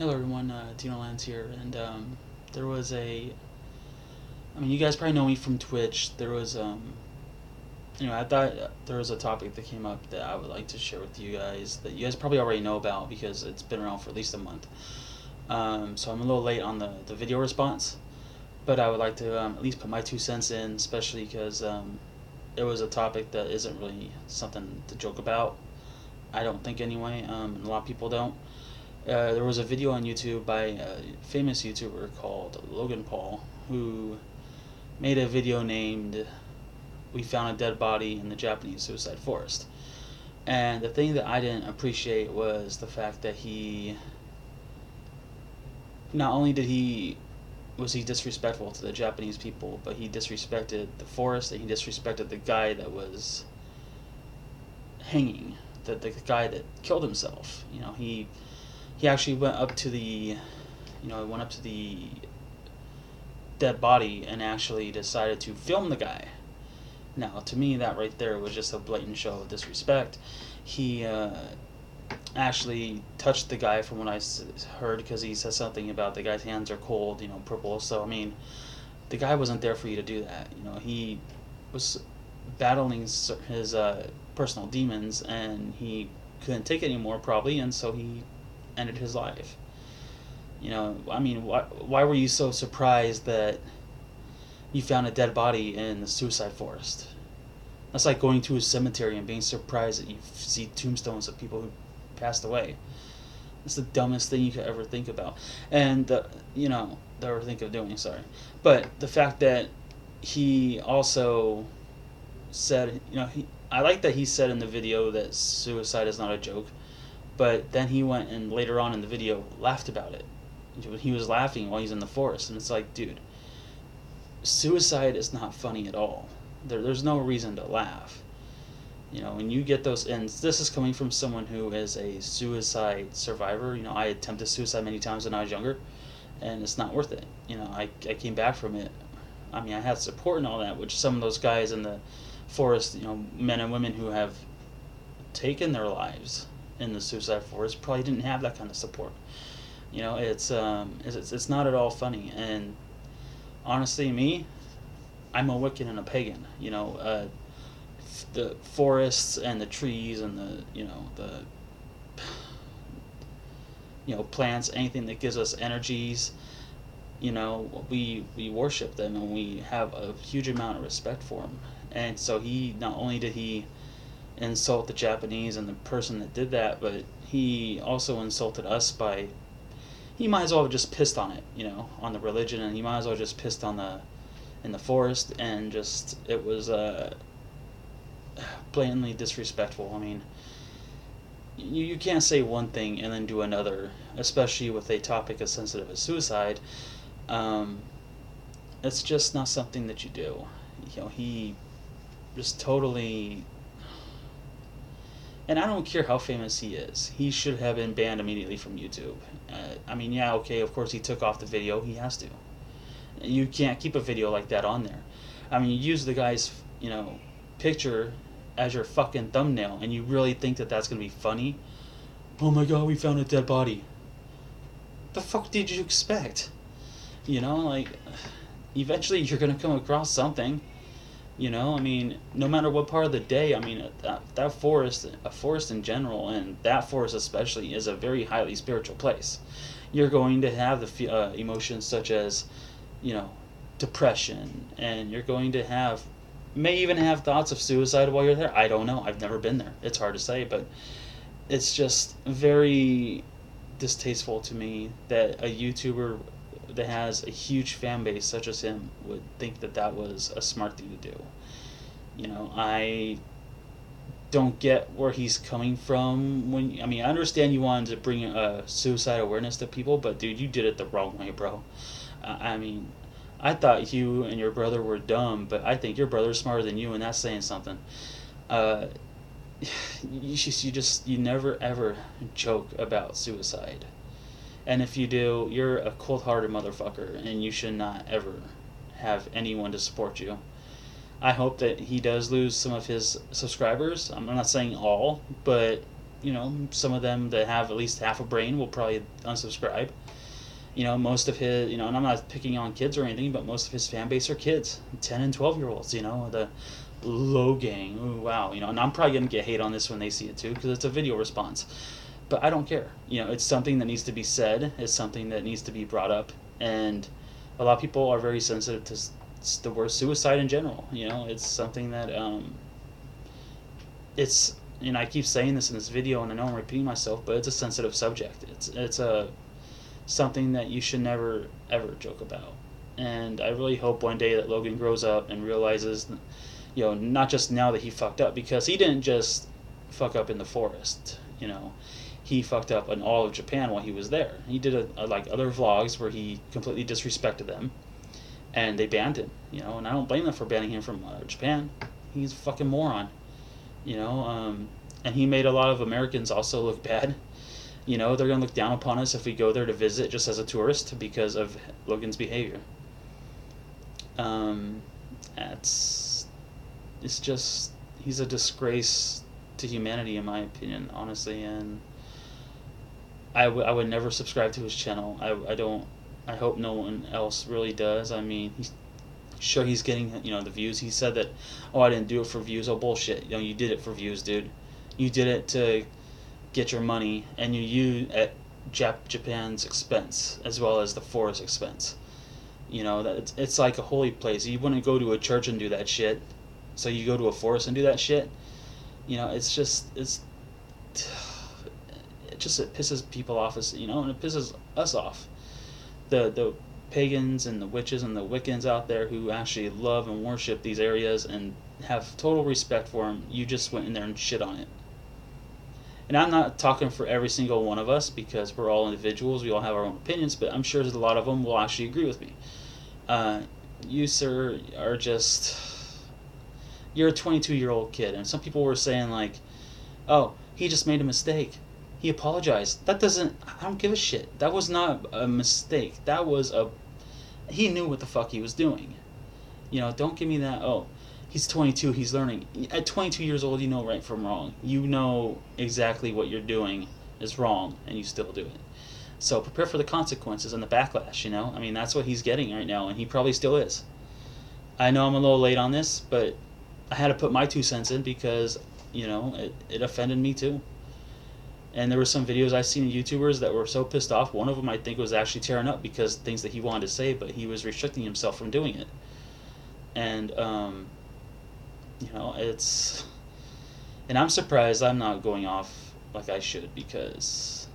Hello everyone, Dino Lands here, and there was you guys probably know me from Twitch. I thought there was a topic that came up that I would like to share with you guys that you guys probably already know about because it's been around for at least a month. So I'm a little late on the video response, but I would like to at least put my 2 cents in, especially because it was a topic that isn't really something to joke about. I don't think anyway, and a lot of people don't. There was a video on YouTube by a famous YouTuber called Logan who made a video named "We Found a Dead Body in the Japanese Suicide Forest." And the thing that I didn't appreciate was the fact that he not only did he was he disrespectful to the Japanese people, but he disrespected the forest and he disrespected the guy that was hanging, the guy that killed himself. He actually went up to the dead body and actually decided to film the guy. Now, to me, that right there was just a blatant show of disrespect. He actually touched the guy, from what I heard, because he said something about the guy's hands are cold, purple. So, the guy wasn't there for you to do that. He was battling his personal demons, and he couldn't take it anymore, probably, and so he ended his life. Why were you so surprised that you found a dead body in the suicide forest? That's like going to a cemetery and being surprised that you see tombstones of people who passed away. It's the dumbest thing you could ever think about, and ever think of doing. Sorry, but the fact that he also said, I like that he said in the video that suicide is not a joke, but then he went and later on in the video laughed about it. He was laughing while he's in the forest, and it's like, dude, suicide is not funny at all. There's no reason to laugh. When you get those, and this is coming from someone who is a suicide survivor. I attempted suicide many times when I was younger, and it's not worth it. I came back from it. I had support and all that, which some of those guys in the forest, men and women who have taken their lives in the suicide forest probably didn't have that kind of support. It's not at all funny. And honestly, I'm a Wiccan and a pagan. The forests and the trees and the plants, anything that gives us energies, we worship them and we have a huge amount of respect for them. And so he not only did he insult the Japanese and the person that did that, but he also insulted us by, he might as well have just pissed on it, on the religion, and he might as well have just pissed on in the forest, and just, it was blatantly disrespectful. You can't say one thing and then do another, especially with a topic as sensitive as suicide. It's just not something that you do. He just totally, and I don't care how famous he is, he should have been banned immediately from YouTube. Yeah, okay, of course he took off the video, he has to. You can't keep a video like that on there. You use the guy's, picture as your fucking thumbnail, and you really think that that's gonna be funny? Oh my god, we found a dead body. The fuck did you expect? Eventually you're gonna come across something. No matter what part of the day. That forest, a forest in general, and that forest especially, is a very highly spiritual place. You're going to have the emotions such as, depression, and you're going to may even have thoughts of suicide while you're there. I don't know. I've never been there. It's hard to say, but it's just very distasteful to me that a YouTuber that has a huge fan base such as him would think that that was a smart thing to do. I don't get where he's coming from. I understand you wanted to bring suicide awareness to people, but dude, you did it the wrong way, bro. I thought you and your brother were dumb, but I think your brother's smarter than you, and that's saying something. You never ever joke about suicide. And if you do, you're a cold-hearted motherfucker, and you should not ever have anyone to support you. I hope that he does lose some of his subscribers. I'm not saying all, but some of them that have at least half a brain will probably unsubscribe. Most of his, and I'm not picking on kids or anything, but most of his fan base are kids, 10 and 12-year-olds, the Logan. Ooh, wow. And I'm probably going to get hate on this when they see it too, because it's a video response. But I don't care. It's something that needs to be said. It's something that needs to be brought up. And a lot of people are very sensitive to the word suicide in general. It's something that, it's, I keep saying this in this video, and I know I'm repeating myself, but it's a sensitive subject. It's a something that you should never ever joke about. And I really hope one day that Logan grows up and realizes, not just now that he fucked up, because he didn't just fuck up in the forest. He fucked up in all of Japan while he was there. He did like other vlogs where he completely disrespected them, and they banned him. And I don't blame them for banning him from Japan. He's a fucking moron. And he made a lot of Americans also look bad. They're going to look down upon us if we go there to visit just as a tourist because of Logan's behavior. It's just, he's a disgrace to humanity, in my opinion, honestly, and I would never subscribe to his channel. I hope no one else really does. I mean, he's getting, the views. He said that, I didn't do it for views. Oh, bullshit. You did it for views, dude. You did it to get your money, and you at Japan's expense as well as the forest expense. That it's like a holy place. You wouldn't go to a church and do that shit, so you go to a forest and do that shit. It pisses people off, and it pisses us off. The pagans and the witches and the Wiccans out there who actually love and worship these areas and have total respect for them, you just went in there and shit on it. And I'm not talking for every single one of us, because we're all individuals, we all have our own opinions, but I'm sure that a lot of them will actually agree with me. You, sir, are just... You're a 22-year-old kid, and some people were saying, like, oh, he just made a mistake. He apologized. That doesn't... I don't give a shit. That was not a mistake. That was a... He knew what the fuck he was doing. Don't give me that, oh, he's 22, he's learning. At 22 years old, you know right from wrong. You know exactly what you're doing is wrong, and you still do it. So prepare for the consequences and the backlash, I mean, that's what he's getting right now, and he probably still is. I know I'm a little late on this, but I had to put my 2 cents in because, it offended me too. And there were some videos I've seen of YouTubers that were so pissed off. One of them, I think, was actually tearing up because things that he wanted to say, but he was restricting himself from doing it. And, it's... And I'm surprised I'm not going off like I should because,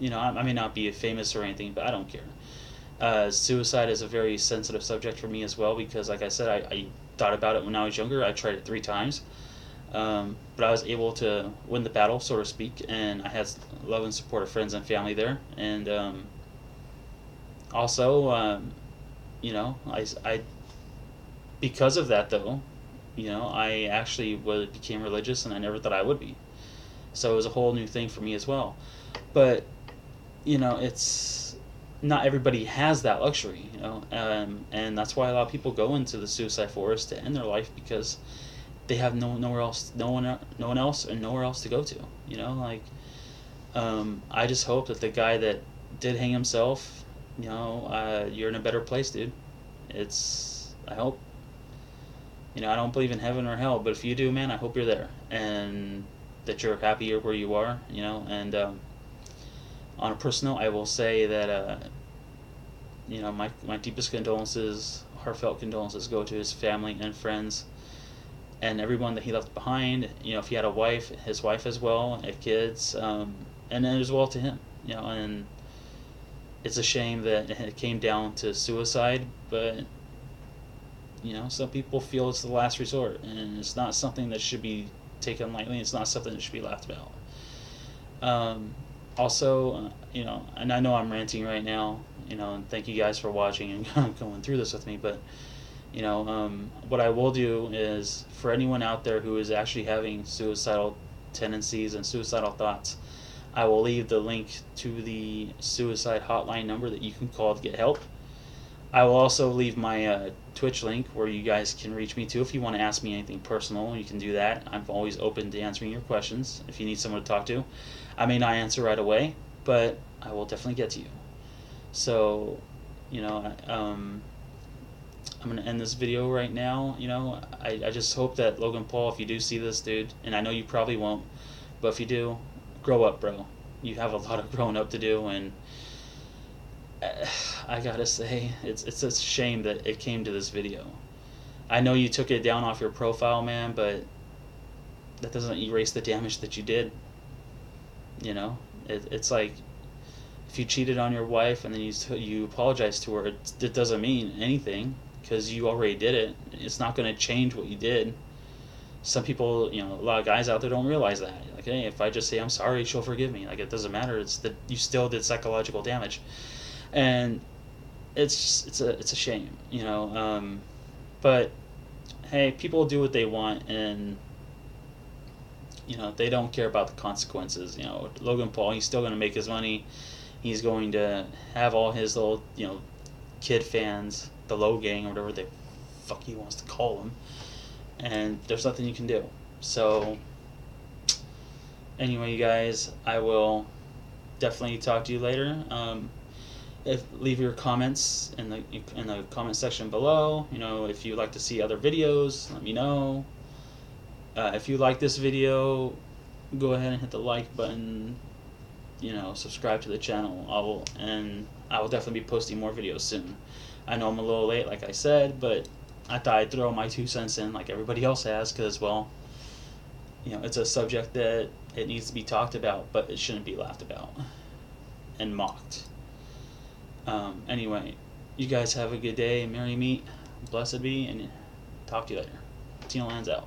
I may not be famous or anything, but I don't care. Suicide is a very sensitive subject for me as well because, like I said, I thought about it when I was younger. I tried it 3 times. But I was able to win the battle, so to speak, and I had love and support of friends and family there. And also, I because of that, though, I actually became religious, and I never thought I would be. So it was a whole new thing for me as well. But, it's not everybody has that luxury, and that's why a lot of people go into the suicide forest to end their life because they have no one else and nowhere else to go to. I just hope that the guy that did hang himself, you're in a better place, dude. I hope. I don't believe in heaven or hell, but if you do, man, I hope you're there and that you're happier where you are. And on a personal note, I will say that my deepest condolences, heartfelt condolences, go to his family and friends. And everyone that he left behind, if he had a wife, his wife as well, and kids, and then as well to him, and it's a shame that it came down to suicide, but, some people feel it's the last resort, and it's not something that should be taken lightly, it's not something that should be laughed about. Also, and I know I'm ranting right now, and thank you guys for watching and going through this with me, but what I will do is, for anyone out there who is actually having suicidal tendencies and suicidal thoughts, I will leave the link to the suicide hotline number that you can call to get help. I will also leave my Twitch link where you guys can reach me too. If you want to ask me anything personal, you can do that. I'm always open to answering your questions. If you need someone to talk to, I may not answer right away, but I will definitely get to you. So, you know, I'm going to end this video right now. You know, I just hope that Logan Paul, if you do see this, dude, and I know you probably won't, but if you do, grow up, bro. You have a lot of growing up to do, and I gotta say, it's a shame that it came to this video. I know you took it down off your profile, man, but that doesn't erase the damage that you did. You know, it's like if you cheated on your wife and then you apologize to her, it doesn't mean anything because you already did it. It's not going to change what you did. Some people, you know, a lot of guys out there don't realize that. Like, hey, if I just say I'm sorry, she'll forgive me. Like, it doesn't matter. It's that you still did psychological damage, and it's a shame, you know. But hey, people do what they want, and you know they don't care about the consequences. You know, Logan Paul, he's still going to make his money. He's going to have all his little, you know, kid fans, the Low Gang or whatever the fuck he wants to call them, and there's nothing you can do. So anyway, you guys, I will definitely talk to you later. Leave your comments in the comment section below. You know, if you'd like to see other videos, let me know. If you like this video, go ahead and hit the like button. You know, subscribe to the channel. I will definitely be posting more videos soon. I know I'm a little late, like I said, but I thought I'd throw my 2 cents in like everybody else has, because, well, you know, it's a subject that it needs to be talked about, but it shouldn't be laughed about and mocked. Anyway, you guys have a good day. Merry meet, blessed be, and talk to you later. Tino Lands out.